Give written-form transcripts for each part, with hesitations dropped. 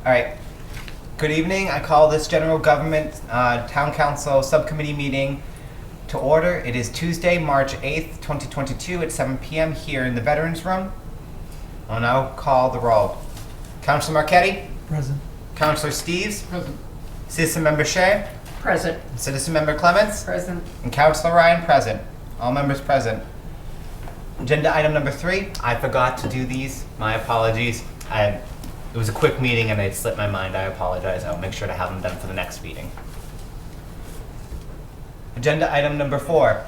All right. Good evening. I call this General Government Town Council Subcommittee meeting to order. It is Tuesday, March 8th, 2022 at 7 p.m. here in the Veterans Room. I'll now call the roll. Councilor Marchetti? Present. Councilor Steves? Present. Citizen Member Shea? Present. Citizen Member Clements? Present. And Councilor Ryan present. All members present. Agenda item number 3. I forgot to do these. My apologies. It was a quick meeting and it slipped my mind. I apologize. I'll make sure to have them done for the next meeting. Agenda item number 4.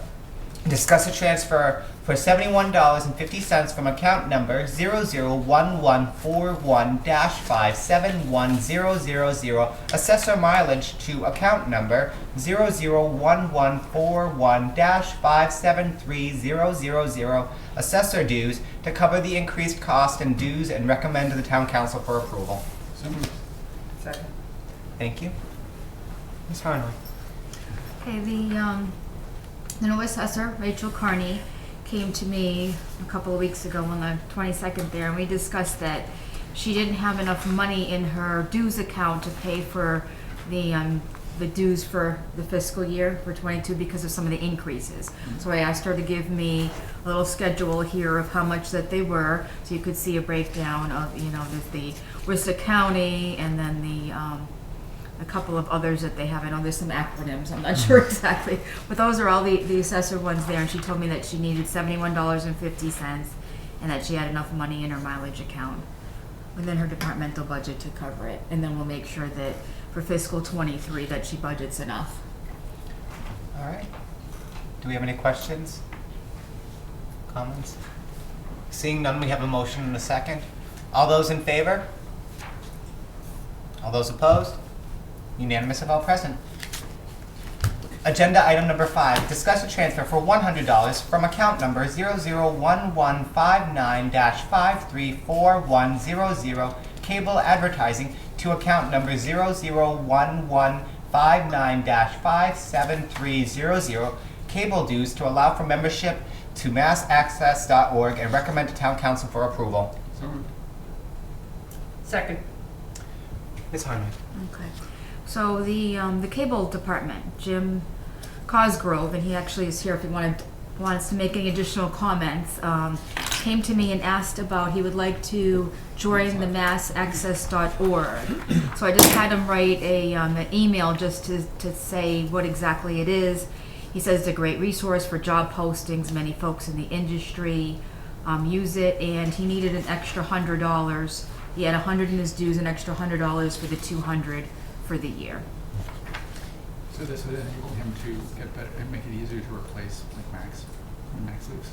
Discuss a transfer for $71.50 from account number 001141-571000 assessor mileage to account number 001141-573000 assessor dues to cover the increased cost and dues and recommend to the town council for approval. So moved. Second. Thank you. Ms. Harnley. Okay, the new assessor, Rachel Carney, came to me a couple of weeks ago on the 22nd there, and we discussed that she didn't have enough money in her dues account to pay for the dues for the fiscal year for 22 because of some of the increases. So I asked her to give me a little schedule here of how much that they were, so you could see a breakdown of, you know, the Worcester County and then a couple of others that they have. I know there's some acronyms, I'm not sure exactly, but those are all the assessor ones there, and she told me that she needed $71.50 and that she had enough money in her mileage account within her departmental budget to cover it, and then we'll make sure that for fiscal 23 that she budgets enough. All right. Do we have any questions? Comments? Seeing none, we have a motion and a second. All those in favor? All those opposed? Unanimous of all present. Agenda item number 5, discuss a transfer for $100 from account number 001159-534100 cable advertising to account number 001159-57300 cable dues to allow for membership to massaccess.org and recommend to town council for approval. So moved. Second. Ms. Harney. Okay. So the cable department, Jim Cosgrove, and he actually is here if he wants to make any additional comments, came to me and asked about he would like to join the massaccess.org. So I just had him write an email just to say what exactly it is. He says it's a great resource for job postings. Many folks in the industry use it, and he needed an extra $100. He had $100 in his dues, an extra $100 for the $200 for the year. So this would enable him to get better and make it easier to replace like Max when Max leaves.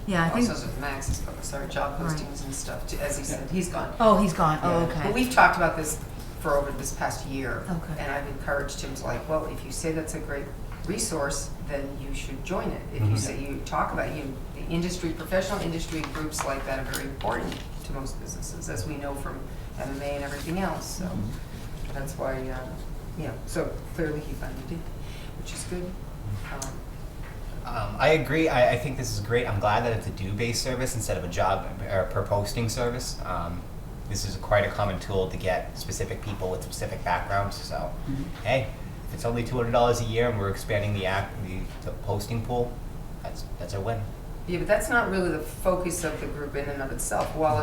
Yeah, I think. Also, Max is focused on job postings and stuff, too, as he said. He's gone. Oh, he's gone. Yeah. Oh, okay. But we've talked about this for over this past year. Okay. And I've encouraged him to like, well, if you say that's a great resource, then you should join it. If you say, you talk about the industry, professional industry groups like that are very important to most businesses, as we know from MMA and everything else. So that's why, so clearly he finally did, which is good. I agree. I think this is great. I'm glad that it's a due-based service instead of a job or per posting service. This is quite a common tool to get specific people with specific backgrounds. So, hey, if it's only $200 a year and we're expanding the posting pool, that's a win. Yeah, but that's not really the focus of the group in and of itself. While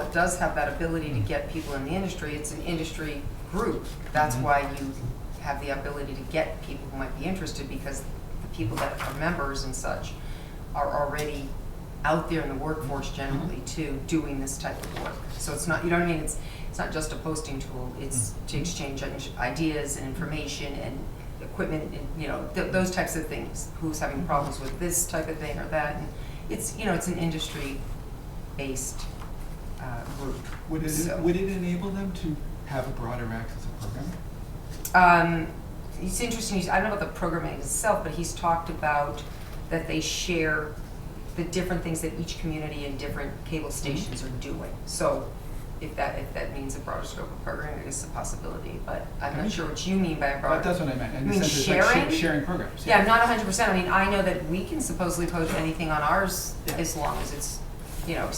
it does have that ability to get people in the industry, it's an industry group. That's why you have the ability to get people who might be interested, because the people that are members and such are already out there in the workforce generally too, doing this type of work. So it's not, you know what I mean? It's not just a posting tool. It's to exchange ideas and information and equipment and those types of things. Who's having problems with this type of thing or that? And it's it's an industry-based group. Would it enable them to have a broader access to programming? It's interesting. I don't know about the programming itself, but he's talked about that they share the different things that each community and different cable stations are doing. So if that means a broader scope of programming, it's a possibility. But I'm not sure what you mean by a broader. That's what I meant. You mean sharing? Like sharing programs. Yeah, not 100%. I mean, I know that we can supposedly post anything on ours as long as it's you know,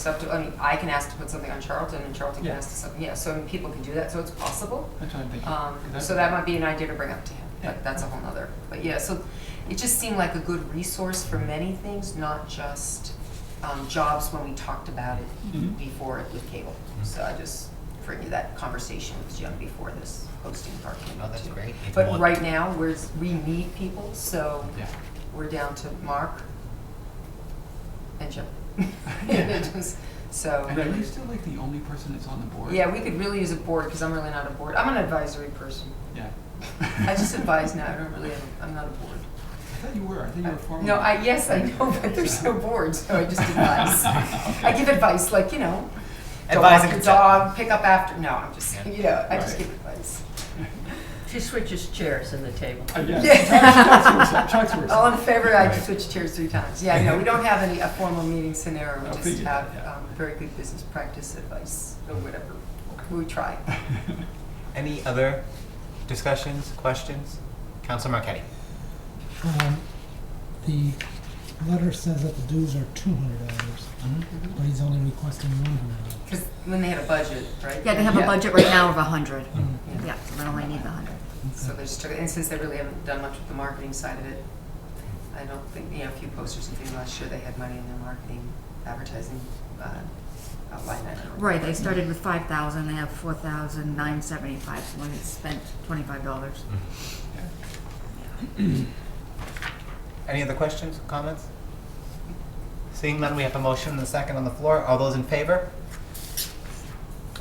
I can ask to put something on Charlton, and Charlton can Yeah. ask to something, yeah, so I mean, people can do that, so it's possible. That's what I'm thinking. 'Cause So that might be an idea to bring up to him, Yeah. but that's a whole nother, but yeah, so it just seemed like a good resource for many things, not just, jobs when we talked about it Mhm. before with cable. So I just bring you that conversation with Jim before this hosting part came Oh, up that's too. great. It's But one- right now, we need people, so Yeah. we're down to Mark and Jim. So. And are you still like the only person that's on the board? Yeah, we could really use a board, because I'm really not a board. I'm an advisory person. Yeah. I just advise now, I'm not a board. I thought you were. I thought you were former. No, yes, I know, but there's no board, so I just advise. I give advice, like, you know, don't Advise walk and your consent. dog, pick up after, no, I'm just, Yeah. you know, I just Right. give advice. She switches chairs in the table. Yeah. Yeah. Chuck's worse. All in favor, I Right. switched chairs 3 times. Yeah, no, we don't have a formal meeting scenario, we I just figured have that, yeah. very good business practice advice, or whatever. We try. Any other discussions, questions? Councilor Marquetti. The letter says that the dues are $200, but he's only requesting $100. Because when they had a budget, right? Yeah, they have a Yeah. budget right now of 100. Yeah. Yeah, so they only need the 100. So they just took it, and since they really haven't done much with the marketing side of it, I don't think, you know, a few posters and things last year, they had money in their marketing, advertising, line item. Right, they started with 5,000, they have 4,975, so they spent $25. Any other questions, comments? Seeing none, we have a motion and a second on the floor. All those in favor?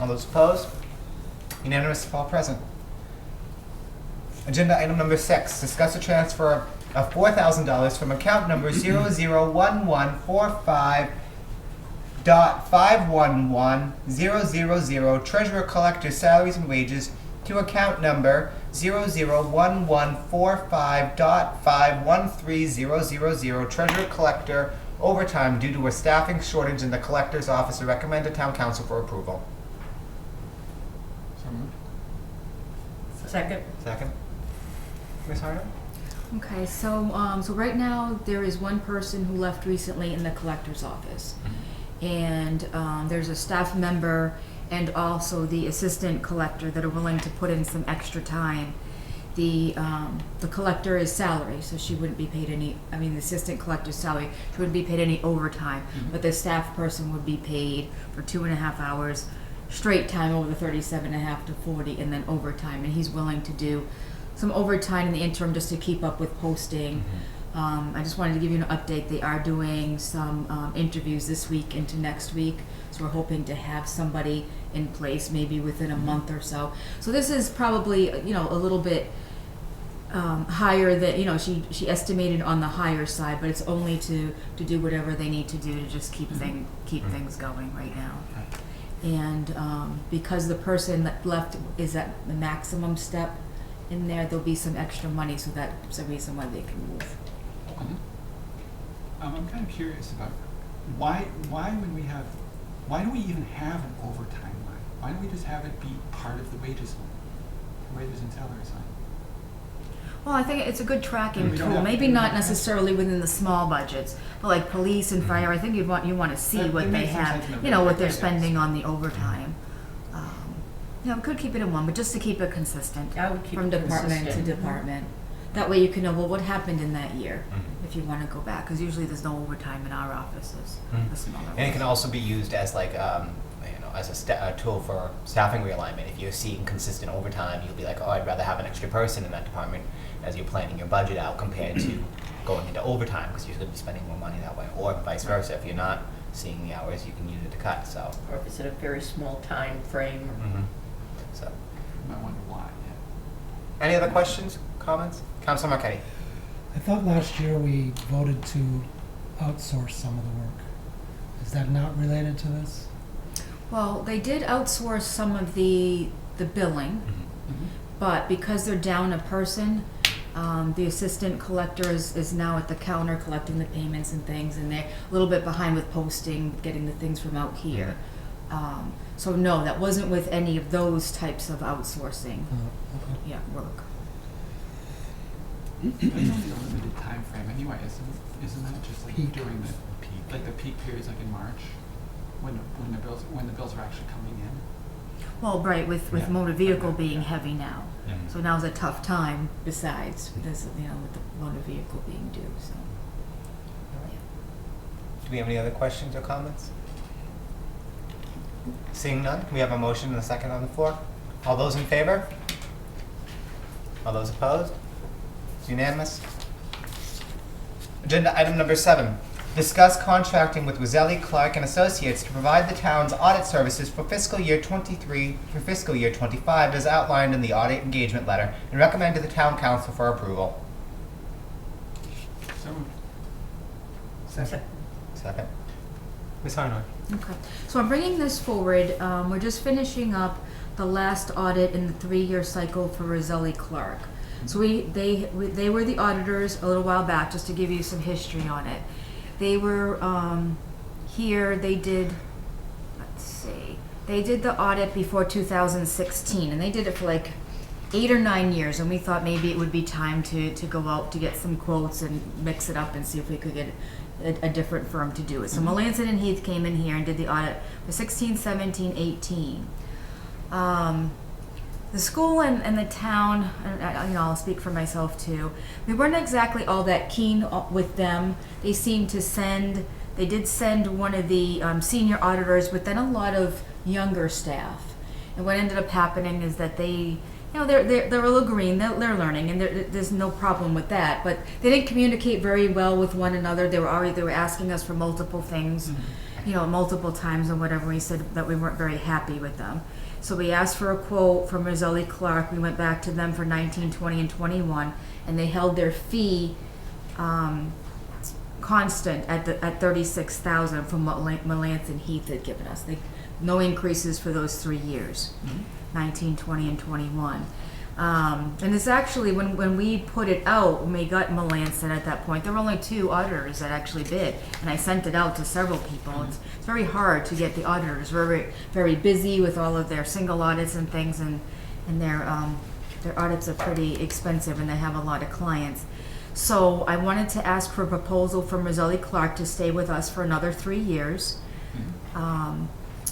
All those opposed? Unanimous of all present. Agenda item number 6, discuss a transfer of $4,000 from account number 001145.511000 Treasurer Collector Salaries and Wages to account number 001145.513000 Treasurer Collector overtime due to a staffing shortage in the Collector's Office to recommend to Town Council for approval. So moved. Second? Second. Ms. Harder? Okay, so right now, there is one person who left recently in the collector's office. And there's a staff member and also the assistant collector that are willing to put in some extra time. The collector is salary, so she wouldn't be paid any, the assistant collector's salary, she wouldn't be paid any overtime. But the staff person would be paid for 2.5 hours straight time over the 37.5 to 40, and then overtime. And he's willing to do some overtime in the interim just to keep up with posting. I just wanted to give you an update. They are doing some interviews this week into next week, so we're hoping to have somebody in place maybe within a month or so. So this is probably, a little bit higher that, she estimated on the higher side, but it's only to do whatever they need to do to just keep things going right now. And because the person that left is at the maximum step in there, there'll be some extra money, so that's the reason why they can move. I'm kind of curious about why do we even have an overtime line? Why don't we just have it be part of the wages and salaries line? Well, I think it's a good tracking We don't tool. have- Maybe not necessarily within the small budgets, but like police and fire, I think you want to see It what they makes some sense in have, a what big they're way, spending yes. on the overtime. We could keep it in one, but just to keep it consistent. I would keep from it department to consistent. department. That way you can know, well, what happened in that year, if you want to go back, because usually there's no overtime in our offices, the smaller ones. And it can also be used as like, as a tool for staffing realignment. If you're seeing consistent overtime, you'll be like, oh, I'd rather have an extra person in that department as you're planning your budget out compared to going into overtime, because you're going to be spending more money that way, or vice versa. If you're not seeing the hours, you can use it to cut, so. Or if it's in a very small time frame. So, I wonder why. Yeah. any other questions, comments? Councilor Marquetti. I thought last year we voted to outsource some of the work. Is that not related to this? Well, they did outsource some of the billing, but because they're down a person, the assistant collector is now at the counter collecting the payments and things, and they're a little bit behind with posting, getting the things from out here. So no, that wasn't with any of those types of outsourcing Okay. work. That's only a limited time frame anyway, isn't that? Just like Peak. during the peak periods, like in March. when the bills are actually coming in. Well, right, with Yeah. motor vehicle Yeah. being heavy now. Yeah. So now's a tough time besides, because, with the motor vehicle being due, so. Do we have any other questions or comments? Seeing none, we have a motion and a second on the floor. All those in favor? All those opposed? It's unanimous. Agenda item number 7. Discuss contracting with Wazzelli, Clark and Associates to provide the town's audit services for fiscal year 23 through fiscal year 25 as outlined in the audit engagement letter and recommend to the town council for approval. So moved. Second. Ms. Harnoy. Okay, so I'm bringing this forward, we're just finishing up the last audit in the 3-year cycle for Roselli Clark. So they were the auditors a little while back, just to give you some history on it. They were, here, they did the audit before 2016, and they did it for like 8 or 9 years, and we thought maybe it would be time to go out to get some quotes and mix it up and see if we could get a different firm to do it. So Melanson and Heath came in here and did the audit for 16, 17, 18. The school and the town, and I'll speak for myself too, we weren't exactly all that keen with them. They seemed to they did send one of the senior auditors, but then a lot of younger staff. And what ended up happening is that they're a little green, they're learning, and there's no problem with that. But they didn't communicate very well with one another. They were asking us for multiple things, multiple times and whatever. We said that we weren't very happy with them. So we asked for a quote from Roselli Clark. We went back to them for 19, 20, and 21, and they held their fee constant at $36,000 from what Melanson Heath had given us. No increases for those 3 years. 19, 20, and 21. And it's actually, when we put it out, when we got Melanson at that point, there were only 2 auditors that actually bid. And I sent it out to several people. It's very hard to get the auditors. We're very, very busy with all of their single audits and things, and their audits are pretty expensive, and they have a lot of clients. So I wanted to ask for a proposal from Roselli Clark to stay with us for another 3 years.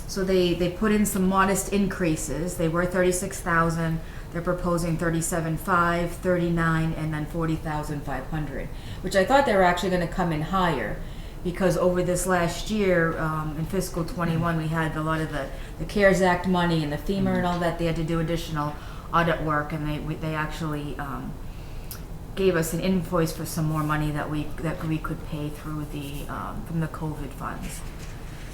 So they put in some modest increases. They were $36,000. They're proposing $37,500, $39,000, and then $40,500, which I thought they were actually going to come in higher, because over this last year, in fiscal 21, we had a lot of the CARES Act money and the FEMA and all that. They had to do additional audit work, and they actually gave us an invoice for some more money that we could pay through from the COVID funds.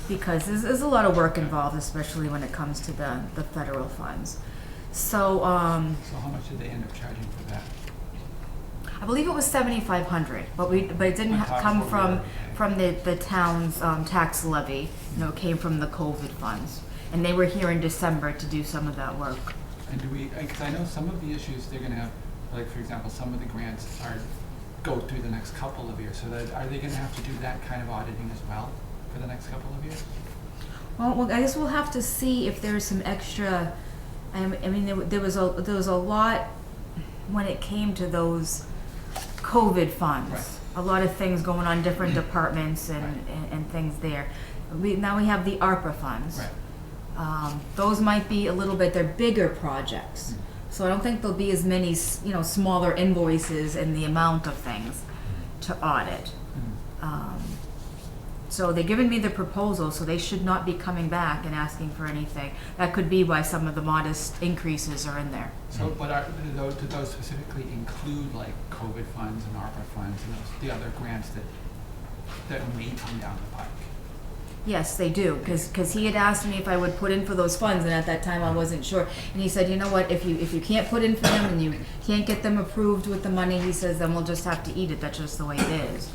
Because there's a lot of work involved, especially when it comes to the federal funds. So So how much did they end up charging for that? I believe it was $7,500, but it didn't come from the town's tax levy. It came from the COVID funds, and they were here in December to do some of that work. And because I know some of the issues they're gonna have, like for example, some of the grants go through the next couple of years. So are they gonna have to do that kind of auditing as well for the next couple of years? Well, I guess we'll have to see if there's some extra. I mean, there was a lot when it came to those COVID funds. Right. A lot of things going on, different departments and things there. Now we have the ARPA funds. Right. Those might be a little bit. They're bigger projects, so I don't think there'll be as many smaller invoices and the amount of things to audit. So they're giving me the proposal, so they should not be coming back and asking for anything. That could be why some of the modest increases are in there. So, but do those specifically include like COVID funds and ARPA funds and the other grants that may come down the pike? Yes, they do, because he had asked me if I would put in for those funds, and at that time I wasn't sure. And he said, you know what, if you can't put in for them and you can't get them approved with the money, he says, then we'll just have to eat it. That's just the way it is.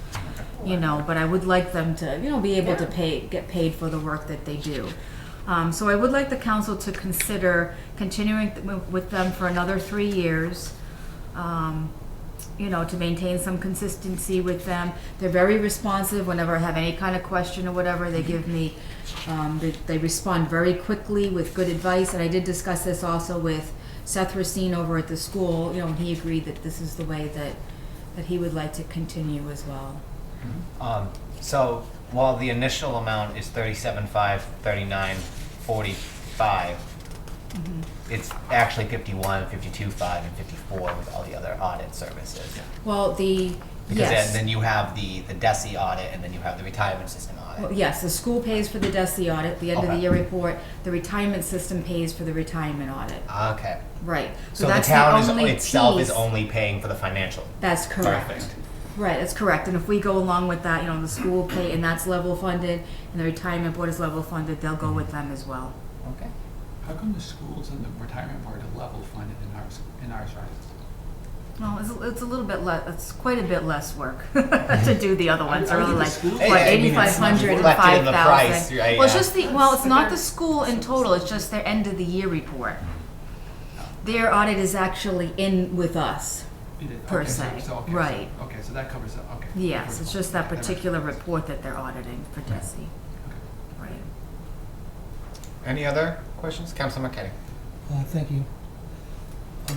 But I would like them to, be able to get paid for the work that they do. So I would like the council to consider continuing with them for another 3 years, to maintain some consistency with them. They're very responsive whenever I have any kind of question or whatever. They give me, they respond very quickly with good advice. And I did discuss this also with Seth Racine over at the school, and he agreed that this is the way that he would like to continue as well. So Well, the initial amount is 37,500, 39,445. It's actually 51, 52,500, and 54 with all the other audit services. Yeah. Well, Because yes. then you have the DESI audit, and then you have the retirement system Well, audit. yes, the school pays for the DESI audit, the end of the Okay. year report. The retirement system pays for the retirement audit. Okay. Right. So the that's town only itself is piece. only paying for the financial. That's correct. Perfect. Right, that's correct. And if we go along with that, the school pay, and that's level funded, and the retirement board is level funded, they'll go with them as well. Okay. How come the schools and the retirement board are level funded in ours, right? Well, it's a little bit less, it's quite a bit less work to do the other ones. I They're would only think like, the schools- Hey, what, I mean, it's not 8,500 and reflected in the price, 5,000. right, Well, it's yeah. just it's not the school in total, it's just their end of the year report. Their audit is actually in with us. It is. Per Okay, so- se, so- okay, so- right. Okay, so that covers it, okay. Yes, it's just that Okay, particular report that they're auditing for DESI. Okay. Right. Any other questions? Councilor McKinney? Thank you.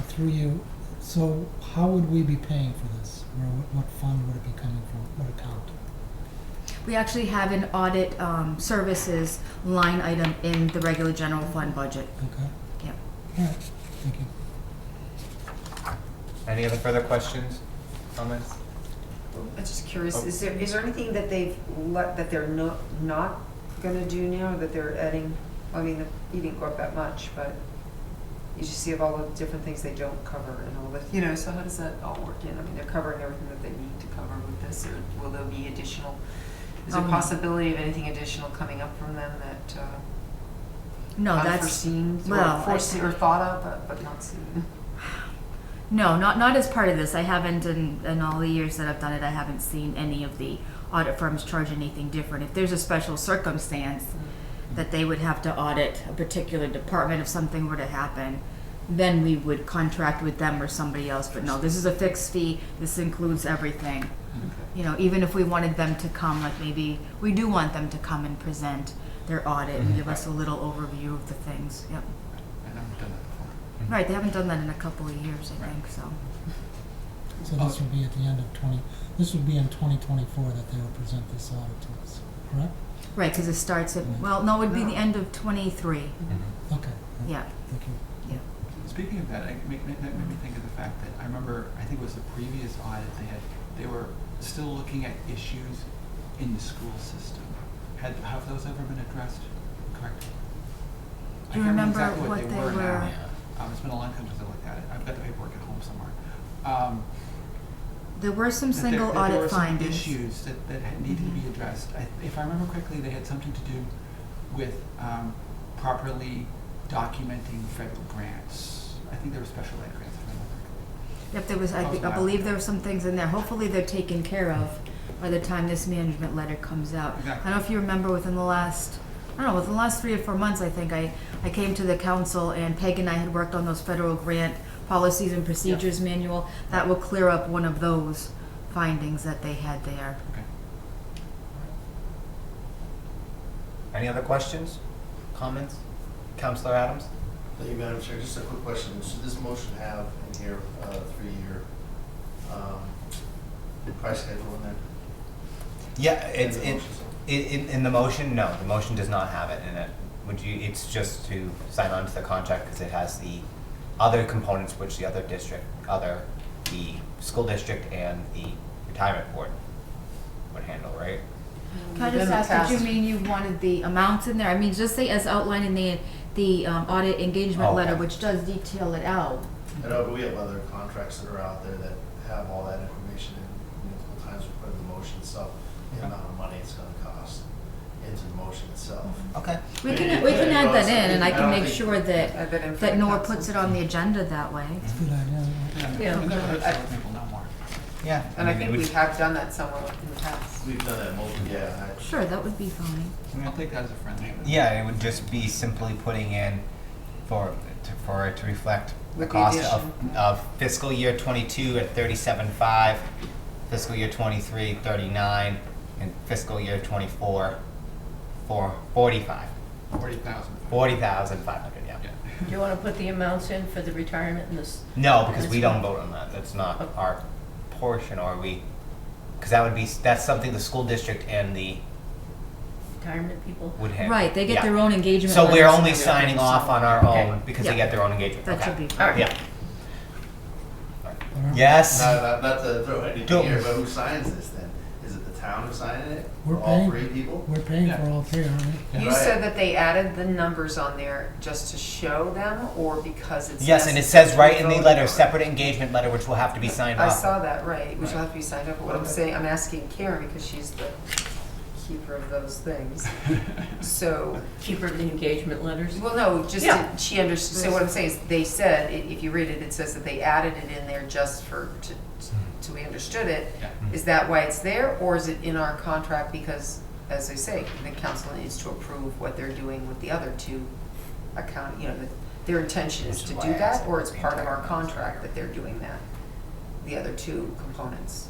Through you, so how would we be paying for this? Or what fund would it be coming from? What account? We actually have an audit services line item in the regular general fund budget. Okay, Yep. all right, thank you. Any other further questions, comments? I'm just curious, Oh. is there anything that they're not gonna do now, that they're adding? I mean, you didn't go up that much, but you just see of all the different things they don't cover and all this, so how does that all work in? I mean, they're covering everything that they need to cover with this, or will there be additional, is there a possibility of anything additional coming up from them that, No, that's, unforeseen, well, or foreseen, or thought of, but not seen? no, not as part of this. I haven't, in all the years that I've done it, I haven't seen any of the audit firms charge anything different. If there's a special circumstance that they would have to audit a particular department if something were to happen, then we would contract with them or somebody else. But no, this is a fixed fee. This includes everything. Okay. Even if we wanted them to come, like maybe, we do want them to come and present their audit and give us a little overview of the things. Yep. I never done that before. Right, they haven't done that in a couple of years, I Right. think, so. So this would be at the end of this would be in 2024 that they would present this audit to us, correct? Right, because it starts at, well, no, it would be the end of '23. Okay. Yeah, Thank you. yeah. Speaking of that, it made me think of the fact that I remember, I think it was the previous audit, they were still looking at issues in the school system. Have those ever been addressed correctly? Do you I can't remember exactly what they now. were? It's been a long time since I looked at it. I've got the paperwork at home somewhere. There were some That there- single that there audit were some findings. issues that had needed to be addressed. If I remember correctly, they had something to do with properly documenting federal grants. I think there were special ed grants, if I remember correctly. If there was, I believe there were some things in there. Hopefully they're taken care of by the time this management letter comes out. Exactly. I don't know if you remember within the last 3 or 4 months, I think, I came to the council and Peg and I had worked on those federal grant policies and procedures manual. That will clear up one of those findings that they had there. Okay. Any other questions, comments? Councilor Adams? Thank you, Madam Chair. Just a quick question. Should this motion have in here 3-year price schedule in there? Yeah, In the motion, so- in the motion, no, the motion does not have it in it. It's just to sign on to the contract because it has the other components which the school district and the retirement board would handle, right? Can I Within just the ask, did past- you mean you wanted the amounts in there? I mean, just say as outlined in the audit engagement Oh, letter, okay. which does detail it out. I know, but we have other contracts that are out there that have all that information in multiple times. We put in the motion itself, the amount of money it's gonna cost into the motion itself. Okay. We can Maybe- add that maybe in, and I I can don't make think- sure Add that that in for the Nora council. puts it on the agenda that way. It's a good idea. Yeah. Yeah. And other people know more. Yeah. And I mean, think it we would- have done that somewhere in the past. We've done that multiple, yeah. Sure, that would be fine. I'll take that as a friendly. Yeah, it would just be simply putting in for it to reflect the With the cost addition. of fiscal year 22 at 37.5, fiscal year 23 39, and fiscal year 24 for 45. 40,000. 40,500, yeah. Yeah. Do you want to put the amounts in for the retirement and this? No, because we That's don't fine. vote on that. That's not Okay. our portion, or we, because that's something the school district and the retirement people? would have. Right, they get yeah. their own engagement So we're letters only and signing everything, off so- on our Okay. own because Yeah. they get their own engagement. That Okay. should be All right. fine. Yeah. All right. Yes. Not to throw anything Don't- here, but who signs this then? Is it the town who's signing it? We're For all paying- three people? We're paying Yeah. for all three, aren't we? You Right. said that they added the numbers on there just to show them, or because it's Yes, and it necessary says to right be in the voted letter, on? separate engagement letter, which will have to be signed I off. saw that, right, which will Right. have to be signed up, but what I'm Okay. saying, I'm asking Karen because she's the keeper of those things. So, Keeper of the engagement letters? well, no, just, Yeah. she understood, so what I'm saying is, they said, if you read it, it says that they added it in there just so we understood it. Yeah. Is that why it's there, or is it in our contract because, as I say, the council needs to approve what they're doing with the other two account, their intention is Which is to why do I asked that, if or it it's was part of our being contract that they're doing that, the other two components.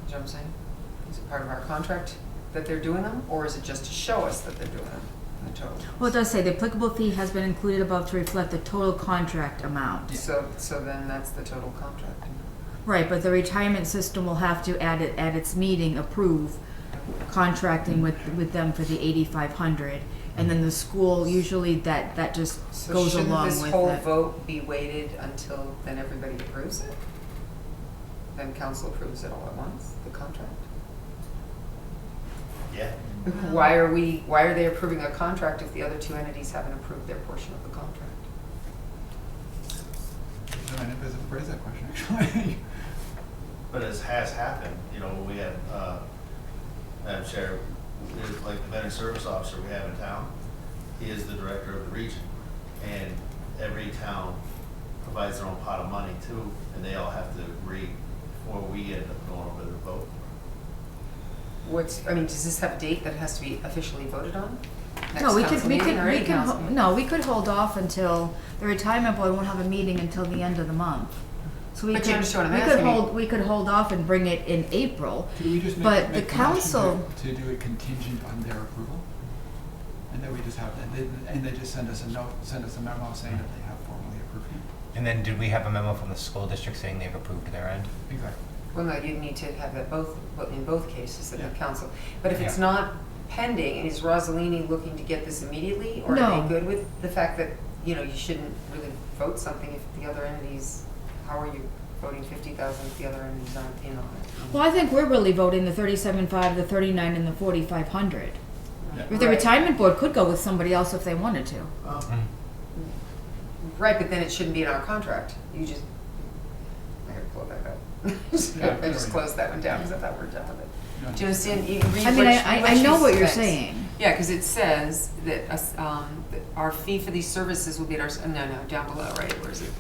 You know what I'm saying? Is it part of our contract that they're doing them, or is it just to show us that they're doing them, the total? Well, it does say the applicable fee has been included above to reflect the total contract amount. So then that's the total contract. Right, but the retirement system will have to, at its meeting, approve contracting with them for the 8,500. And then the school, usually that just So goes shouldn't along this with whole it. vote be weighted until then everybody approves it? Then council approves it all at once, the contract? Yeah. Why are they approving a contract if the other two entities haven't approved their portion of the contract? So I never raised that question, actually. But as has happened, when we had, Madam Chair, like the veteran service officer we have in town, he is the director of the region. And every town provides their own pot of money too, and they all have to agree before we end up going over their vote. Does this have a date that has to be officially voted on? No, we Next could, council we meeting could, or we any could, council ho- meeting? no, we could hold off until, the retirement board won't have a meeting until the end of the month. So we But you could, understand what we I'm could asking me. hold, we could hold off and bring it in April. Could we just But the make the motion council- to do it contingent on their approval? And then we just have, and they just send us a note, send us a memo saying that they have formally approved it? And then did we have a memo from the school district saying they've approved their end? Exactly. Well, no, you need to have it in both cases at Yeah. the council. But if it's Yeah. not pending, and is Rosalini looking to get this immediately? Or are No. they good with the fact that, you shouldn't really vote something if the other entities, how are you voting 50,000 if the other entities aren't in on it? Well, I think we're really voting the 37.5, the 39, and the 4,500. Yeah. The Right. retirement board could go with somebody else if they wanted to. Oh. Right, but then it shouldn't be in our contract. You just, I gotta pull that up. Yeah, I just sorry. closed that one down because I thought we were done with it. No. Do you understand? You read I mean, I know what you're she says. saying. Yeah, because it says that that our fee for these services will be at our, no, down below, right, where is it?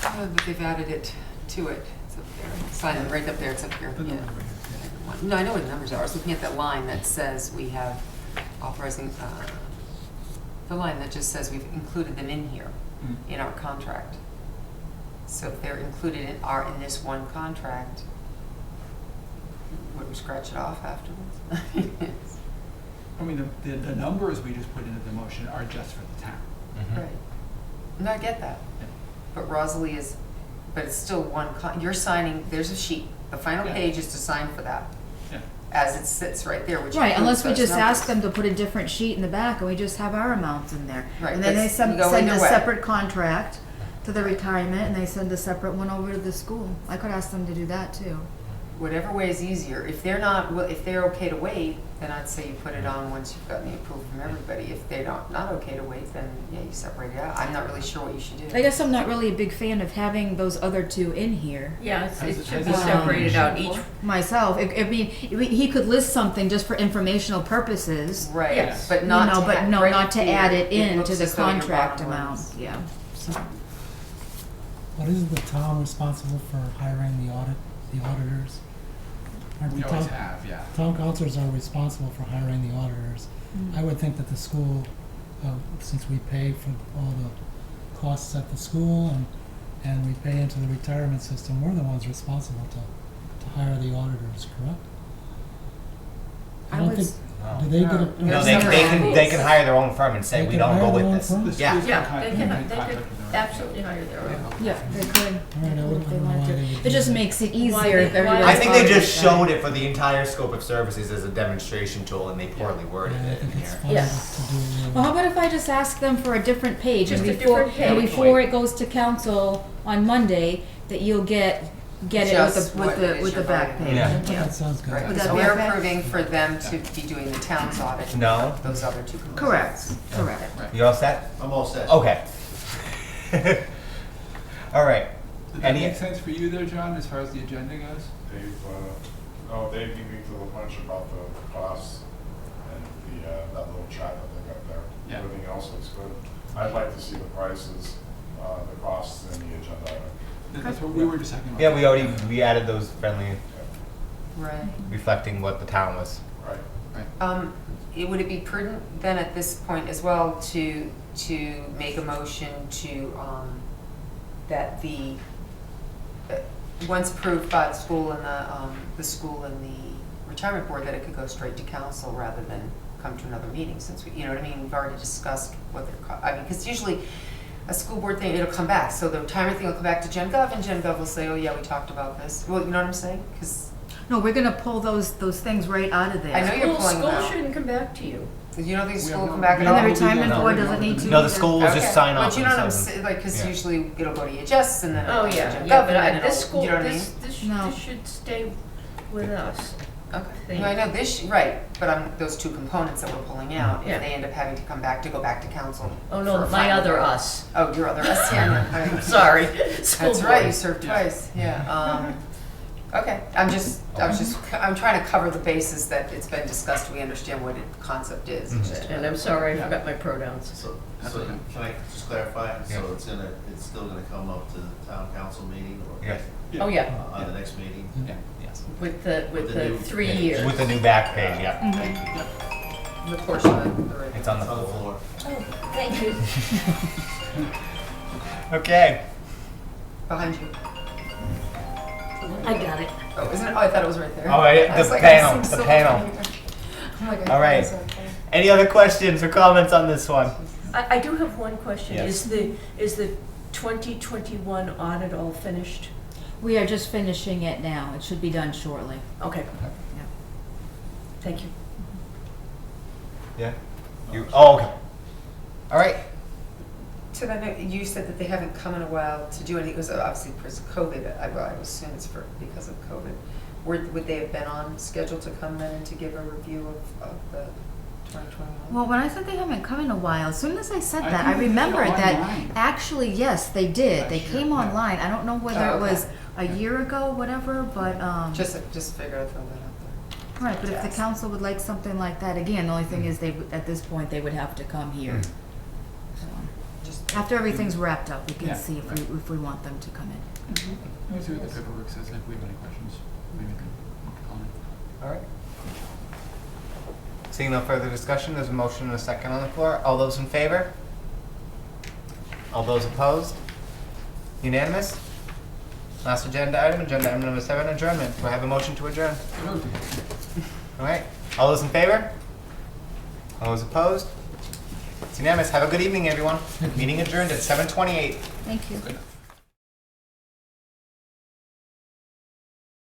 Oh, but they've added it to it, it's up there, sign it right up there, it's up here. The Yeah. number right here, No, I know what the numbers are, I was looking at that line that says we have authorizing, the line that just says we've included them in here, yeah. in our contract. So if they're included in this one contract, would we scratch it off afterwards? I mean, the numbers we just put into the motion are just for the town. Right. And I get that. Yeah. But Rosalie but it's still you're signing, there's a sheet. The final Yeah. page is to sign for that, Yeah. as it sits right there, which Right, includes unless we those just ask numbers. them to put a different sheet in the back and we just have our amounts in there. Right, And then they that's- send you go a either way. separate contract to the retirement and they send a separate one over to the school. I could ask them to do that too. Whatever way is easier. If they're if they're okay to wait, then I'd say you put it on once you've gotten the approval from everybody. If they're not okay to wait, then yeah, you separate it out. I'm not really sure what you should do. I guess I'm not really a big fan of having those other two in here Yeah, it Has should be it- separated out each. myself. I mean, he could list something just for informational purposes. Right, Yes. but not to but add- no, right not to here, add it in looks to the as though your contract bottom amount, line's- yeah. So, But isn't the town responsible for hiring the auditors? Aren't We the always town- have, yeah. Town councilors are responsible for hiring the auditors. Mm. I would think that the school, since we pay for all the costs at the school and we pay into the retirement system, we're the ones responsible to hire the auditors, correct? I don't would think, s- Do they get a? No, There's they separate can hire their own firm and say, They we can don't hire go their with own this. firm? The Yeah. schools Yeah, can they contract could with them. absolutely hire their own. Yeah, they could. All right, I If wouldn't they know wanted why to. they would It do just that. makes it Why easier they- if why everybody. they- I think they follows just that. showed it for the entire scope of services as a demonstration tool and they poorly worded Yeah, I it in think it's here. fine Yeah. to do. Well, how about if I just ask them for a different page Just and a before, different and page. before it goes to council on Monday, that you'll get it Just with the, what it is with the you're back voting page. Yeah. That sounds good. Right, Would because that be we're okay? approving for them to be doing the town's audit. No? Those other two components. Correct, correct. You all set? I'm all set. Okay. All right. Does that Any- make sense for you there, John, as far as the agenda goes? Dave beat me to the punch about the costs and the, that little chart that they got there. Yeah. Everything else looks good. I'd like to see the prices, the costs and the agenda item. That's what we were just talking about. Yeah, we added those friendly, Right. reflecting what the town was. Right. Would it be prudent then at this point as well to make a motion to, that the, once approved by the school and the school and the retirement board, that it could go straight to council rather than come to another meeting, since we, you know what I mean, we've already discussed what they're, I mean, because usually a school board thing, it'll come back, so the retirement thing will come back to Gen Gov, and Gen Gov will say, oh yeah, we talked about this, well, you know what I'm saying? Because No, we're gonna pull those things right out of there. I know you're pulling them School out. shouldn't come back to you. You don't think the We school will have come no- back we at And all? the don't do retirement that. board No, doesn't need to. No, the either. school will just sign off But you know what I'm themselves. saying, like, because Yeah. usually it'll go to EHS and then Oh, it'll go to yeah, Gen yeah, Gov, but and then this it'll, school, you know what I mean? No. this should stay with us. Okay, no, I know this, right, but those two components that we're pulling out, Yeah. if they end up having to come back, to go back to council. Oh, for no, a my final other vote. us. Oh, your other us, yeah, no, I- Sorry, school That's right, you board. served Yeah. twice, yeah, okay, I'm trying to cover the bases that it's been discussed, we understand what the concept is. It's just- And I'm sorry, I forgot my pronouns. So, That's so okay. can I just clarify? Yeah. So it's still gonna come up to the town council meeting or? Yes. Oh, yeah, On the next meeting? Yeah. Yes. with the With the new 3 page. years. With the new back page, yeah. Mhm. The portion of the. It's on It's the on the floor. floor. Oh, thank you. Okay. Behind you. I got it. Oh, isn't it? Oh, I thought it was right there. Oh, yeah, I was the like, panel, I seem the so panel. familiar. I'm like, I All right. thought it was okay. Any other questions or comments on this one? I do have one question. Yes. Is the 2021 audit all finished? We are just finishing it now. It should be done shortly. Okay. Yeah. Thank you. Yeah. Oh, okay. All right. To that note, you said that they haven't come in a while to do anything, it was obviously because of COVID, I would assume it's because of COVID. Would they have been on schedule to come in and to give a review of the 2021? Well, when I said they haven't come in a while, as soon as I said I that, think I they did remembered that online. actually, yes, they did. They Last came year, yeah. online. I don't know whether Oh, it was okay. a year ago, whatever, but, Just figured I'd throw that out right, but if the Yes. council would like something like that, again, the only thing is at this point, they would have to come here. Mm. So, there. Just. after everything's wrapped up, we can Yeah, see if we want them to come in. Mhm. Let's see what the paperwork says, and if we have any questions, maybe we can call in. All right. Seeing no further discussion, there's a motion and a second on the floor. All those in favor? All those opposed? Unanimous? Last agenda item number 7, adjournment. Do I have a motion to adjourn? All right. All those in favor? All those opposed? It's unanimous. Have a good evening, everyone. Meeting adjourned at 7:28. Thank you. Good.